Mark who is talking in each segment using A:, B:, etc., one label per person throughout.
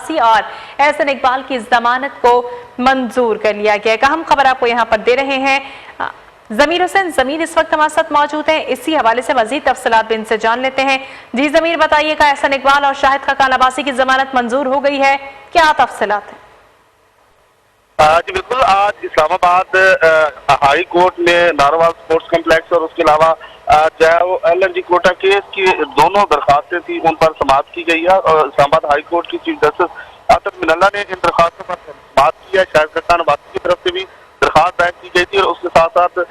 A: नवासी और एहसन इकबाल की जमानत को मंजूर कर लिया गया। एक अहम खबर आपको यहाँ पर दे रहे हैं। जमीर हुसैन जमीर इस वक्त हमारे साथ मौजूद हैं, इसी हवाले से मजीद तफसीलात भी इनसे जान लेते हैं। जी जमीर, बताइएगा, एहसन इकबाल और शाहिद खाकान अब्बासी की जमानत मंजूर हो गई है, क्या तफसीलात है?
B: जी बिल्कुल, आज इस्लामाबाद हाई कोर्ट में नारोवाल स्पोर्ट्स कम्प्लेक्स और उसके अलावा जो है वो LNG कोटा केस की दोनों दरखास्तें थी, उन पर समाअत की गई है। और इस्लामाबाद हाई कोर्ट की चीफ जस्टिस आतिफ मिनल्ला ने इन दरखास्तों पर समाअत की है। शाहिद खाकान अब्बासी की तरफ से भी दरखास्त दायर की गई थी और उसके साथ साथ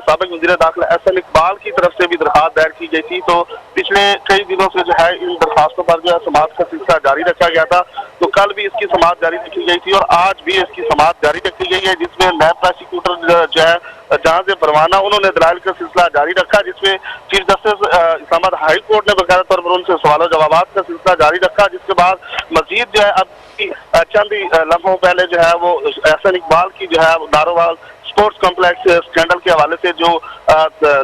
B: साबिक वज़ीर दाखिला एहसन इकबाल की तरफ से भी दरखास्त दायर की गई थी। तो पिछले कई दिनों से जो है इन दरखास्तों पर जो है समाअत का सिलसिला जारी रखा गया था। तो कल भी इसकी समाअत जारी रखी गई थी और आज भी इसकी समाअत जारी रखी गई है, जिसमें नायब प्रोसिक्यूटर जो है जहां से परवाना, उन्होंने दलाइल का सिलसिला जारी रखा, जिसमें chief justice Islamabad high court ने बाकायदा तौर पर उनसे सवालों जवाबात का सिलसिला जारी रखा। जिसके बाद मजीद जो है अब चंद ही लम्हों पहले जो है वो एहसन इकबाल की जो है नारोवाल स्पोर्ट्स कॉम्प्लेक्स स्कैंडल के हवाले से जो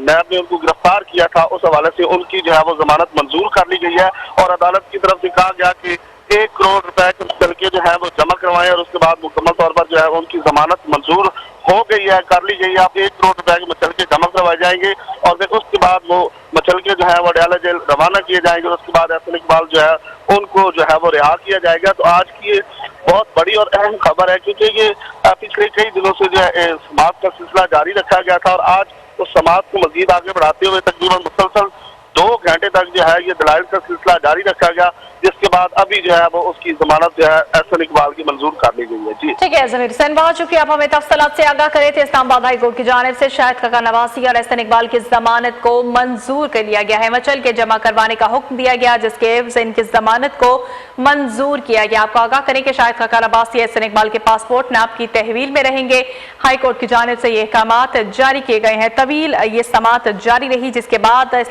B: नैब ने उनको गिरफ्तार किया था, उस हवाले से उनकी जो है वो जमानत मंजूर कर ली गई है। और अदालत की तरफ से कहा गया कि 1 करोड़ रुपए के मुतलके जो है वो जमा करवाएं और उसके बाद मुकम्मल तौर पर जो है उनकी जमानत मंजूर हो गई है, कर ली गई है। अब 1 करोड़ रुपए के मुतलके जमा करवाए जाएंगे और फिर उसके बाद वो मुतलके जो है वो अडयाला जेल रवाना किए जाएंगे और उसके बाद एहसन इकबाल जो है उनको जो है वो रिहा किया जाएगा। तो आज की ये बहुत बड़ी और अहम खबर है, क्योंकि ये पिछले कई दिनों से जो है समाअत का सिलसिला जारी रखा गया था और आज उस समाअत को मजीद आगे बढ़ाते हुए तकरीबन मुसलसल 2 घंटे तक जो है ये दलाइल का सिलसिला जारी रखा गया, जिसके बाद अभी जो है वो उसकी जमानत जो है एहसन इकबाल की मंजूर कर ली गई है। जी
A: ठीक है जमीर हुसैन, बहुत शुक्रिया, आप हमें तफसीलात से आगाह करे थे। इस्लामाबाद हाई कोर्ट की जानिब से शाहिद खाकान अब्बासी और एहसन इकबाल की जमानत को मंजूर कर लिया गया है, मचल के जमा करवाने का हुक्म दिया गया, जिसके एवज से इनकी जमानत को मंजूर किया गया। आपको आगाह करें कि शाहिद खाकान अब्बासी एहसन इकबाल के पासपोर्ट नाब की तहवील में रहेंगे। हाई कोर्ट की जानिब से ये अहकामात जारी किए गए हैं। तवील ये समाअत जारी रही, जिसके बाद